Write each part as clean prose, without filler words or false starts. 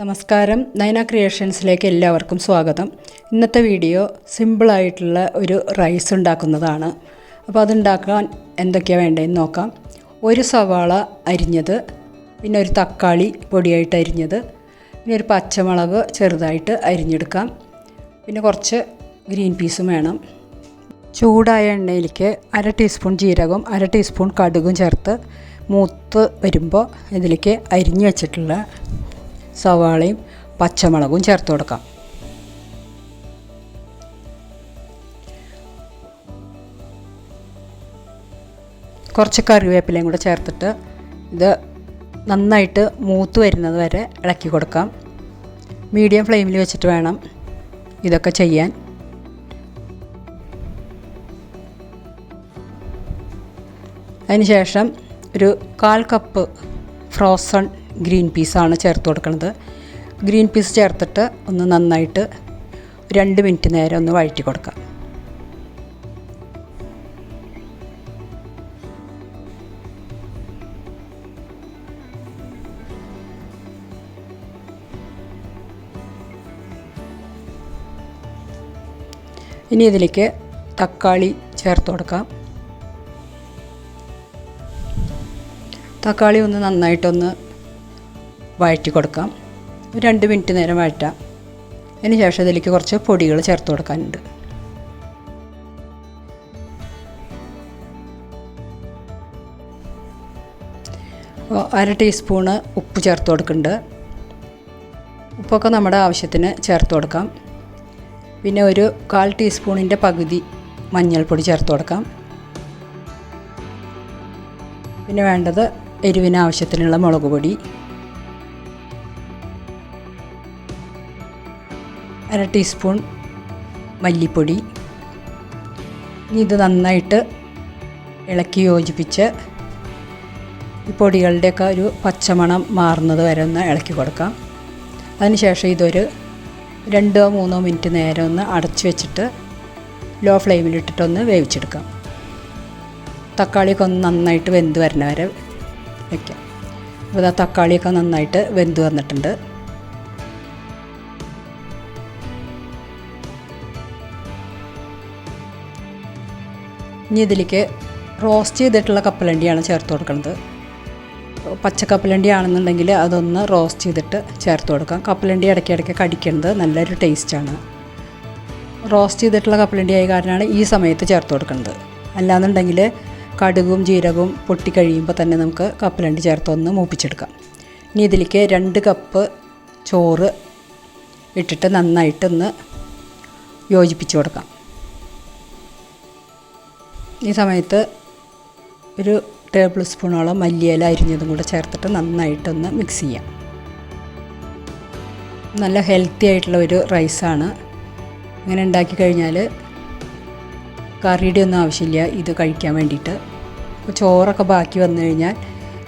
നമസ്കാരം, NainaCreationsലേക്ക് എല്ലാവർക്കും സ്വാഗതം. ഇന്നത്തെ വീഡിയോ സിമ്പിളായിട്ടുള്ള ഒരു റൈസ് ഉണ്ടാക്കുന്നതാണ്. അപ്പോൾ അതുണ്ടാക്കാൻ എന്തൊക്കെയാണ് വേണ്ടതെന്ന് നോക്കാം. ഒരു സവാള അരിഞ്ഞത്, പിന്നെ ഒരു തക്കാളി പൊടിയായിട്ട് അരിഞ്ഞത്, പിന്നെ ഒരു പച്ചമുളക് ചെറുതായിട്ട് അരിഞ്ഞെടുക്കാം, പിന്നെ കുറച്ച് ഗ്രീൻ പീസും വേണം. ചൂടായ എണ്ണയിലേക്ക് 1/2 ടീസ്പൂൺ ജീരകം 1/2 ടീസ്പൂൺ കടുകും ചേർത്ത് മൂത്ത് വരുമ്പോൾ ഇതിലേക്ക് അരിഞ്ഞു വെച്ചിട്ടുള്ള സവാളയും പച്ചമുളകും ചേർത്ത് കൊടുക്കാം. കുറച്ച് കറിവേപ്പിലയും കൂടെ ചേർത്തിട്ട് ഇത് നന്നായിട്ട് മൂത്ത് വരുന്നത് വരെ ഇളക്കി കൊടുക്കാം. മീഡിയം ഫ്ലെയിമിൽ വെച്ചിട്ട് വേണം ഇതൊക്കെ ചെയ്യാൻ. അതിനുശേഷം ഒരു 1/4 കപ്പ് ഫ്രോസൺ ഗ്രീൻ പീസാണ് ചേർത്ത് കൊടുക്കുന്നത്. ഗ്രീൻ പീസ് ചേർത്തിട്ട് ഒന്ന് നന്നായിട്ട് 2 മിനിറ്റ് നേരം ഒന്ന് വഴറ്റി കൊടുക്കാം. ഇനി ഇതിലേക്ക് തക്കാളി ചേർത്ത് കൊടുക്കാം. തക്കാളി ഒന്ന് നന്നായിട്ടൊന്ന് വഴറ്റി കൊടുക്കാം. 2 മിനിറ്റ് നേരം വഴറ്റാം. അതിന് ശേഷം ഇതിലേക്ക് കുറച്ച് പൊടികൾ ചേർത്ത് കൊടുക്കാനുണ്ട്. അപ്പോൾ 1/2 ടീസ്പൂണ് ഉപ്പ് ചേർത്ത് കൊടുക്കുന്നുണ്ട്. ഉപ്പൊക്കെ നമ്മുടെ ആവശ്യത്തിന് ചേർത്ത് കൊടുക്കാം. പിന്നെ ഒരു 1/4 ടീസ്പൂണിൻ്റെ പകുതി മഞ്ഞൾപ്പൊടി ചേർത്ത് കൊടുക്കാം. പിന്നെ വേണ്ടത് എരിവിന് ആവശ്യത്തിനുള്ള മുളക് പൊടി, 1/2 ടീസ്പൂൺ മല്ലിപ്പൊടി. ഇത് നന്നായിട്ട് ഇളക്കി യോജിപ്പിച്ച് ഈ പൊടികളുടെയൊക്കെ ഒരു പച്ചമണം മാറുന്നത് വരെ ഒന്ന് ഇളക്കി കൊടുക്കാം. അതിനുശേഷം ഇതൊരു 2-3 മിനിറ്റ് നേരം ഒന്ന് അടച്ചു വെച്ചിട്ട് ലോ ഫ്ലെയിമിലിട്ടിട്ടൊന്ന് വേവിച്ചെടുക്കാം. തക്കാളിയൊക്കെ ഒന്ന് നന്നായിട്ട് വെന്ത് വരുന്ന വരെ വയ്ക്കാം. അപ്പോൾ തക്കാളിയൊക്കെ നന്നായിട്ട് വെന്ത് വന്നിട്ടുണ്ട്. ഇനി ഇതിലേക്ക് റോസ്റ്റ് ചെയ്തിട്ടുള്ള കപ്പലണ്ടിയാണ് ചേർത്ത് കൊടുക്കുന്നത്. പച്ചക്കപ്പലണ്ടി ആണെന്നുണ്ടെങ്കിൽ അതൊന്ന് റോസ്റ്റ് ചെയ്തിട്ട് ചേർത്ത് കൊടുക്കാം. കപ്പലണ്ടി ഇടയ്ക്കിടയ്ക്ക് കടിക്കുന്നത് നല്ലൊരു ടേസ്റ്റാണ്. റോസ്റ്റ് ചെയ്തിട്ടുള്ള കപ്പലണ്ടി ആയ കാരണമാണ് ഈ സമയത്ത് ചേർത്ത് കൊടുക്കുന്നത്. അല്ലാന്നുണ്ടെങ്കിൽ കടുകും ജീരകവും പൊട്ടിക്കഴിയുമ്പോൾ തന്നെ നമുക്ക് കപ്പലണ്ടി ചേർത്തൊന്ന് മൂപ്പിച്ചെടുക്കാം. ഇനി ഇതിലേക്ക് 2 കപ്പ് ചോറ് ഇട്ടിട്ട് നന്നായിട്ടൊന്ന് യോജിപ്പിച്ച് കൊടുക്കാം. ഈ സമയത്ത് ഒരു ടേബിൾ സ്പൂണോളം മല്ലിയില അരിഞ്ഞതും കൂടെ ചേർത്തിട്ട് നന്നായിട്ടൊന്ന് മിക്സ് ചെയ്യാം. നല്ല ഹെൽത്തി ആയിട്ടുള്ള ഒരു റൈസാണ്. ഇങ്ങനെ ഉണ്ടാക്കി കഴിഞ്ഞാൽ കറിയുടെ ഒന്നും ആവശ്യമില്ല ഇത് കഴിക്കാൻ വേണ്ടിയിട്ട്. അപ്പോൾ ചോറൊക്കെ ബാക്കി വന്നു കഴിഞ്ഞാൽ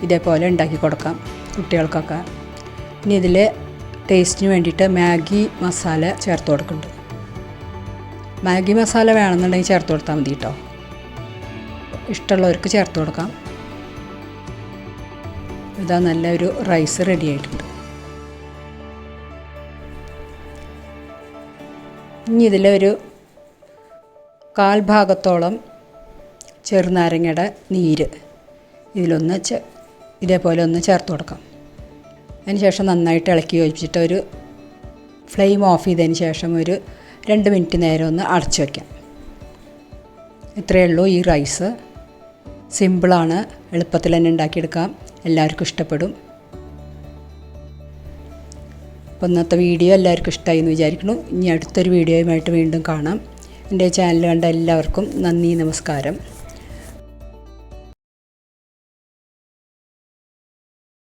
ഇതേപോലെ ഉണ്ടാക്കി കൊടുക്കാം കുട്ടികൾക്കൊക്കെ. ഇനി ഇതിൽ ടേസ്റ്റിന് വേണ്ടിയിട്ട് മാഗി മസാല ചേർത്ത് കൊടുക്കുന്നുണ്ട്. മാഗി മസാല വേണമെന്നുണ്ടെങ്കിൽ ചേർത്ത് കൊടുത്താൽ മതി കേട്ടോ. ഇഷ്ടമുള്ളവർക്ക് ചേർത്ത് കൊടുക്കാം. ഇതാ നല്ലൊരു റൈസ് റെഡി ആയിട്ടുണ്ട്. ഇനി ഇതിലൊരു 1/4 ഭാഗത്തോളം ചെറുനാരങ്ങയുടെ നീര് ഇതിലൊന്ന് ഇതേപോലെ ഒന്ന് ചേർത്ത് കൊടുക്കാം. അതിന് ശേഷം നന്നായിട്ട് ഇളക്കി യോജിപ്പിച്ചിട്ട് ഒരു ഫ്ലെയിം ഓഫ് ചെയ്തതിന് ശേഷം ഒരു 2 മിനിറ്റ് നേരം ഒന്ന് അടച്ചു വയ്ക്കാം. ഇത്രയേ ഉള്ളൂ ഈ റൈസ്. സിമ്പിളാണ്, എളുപ്പത്തിൽ തന്നെ ഉണ്ടാക്കിയെടുക്കാം. എല്ലാവർക്കും ഇഷ്ടപ്പെടും. അപ്പോൾ ഇന്നത്തെ വീഡിയോ എല്ലാവർക്കും ഇഷ്ടമായി എന്ന് വിചാരിക്കുന്നു. ഇനി അടുത്തൊരു വീഡിയോയുമായിട്ട് വീണ്ടും കാണാം. എൻ്റെ ചാനൽ കണ്ട എല്ലാവർക്കും നന്ദി, നമസ്കാരം.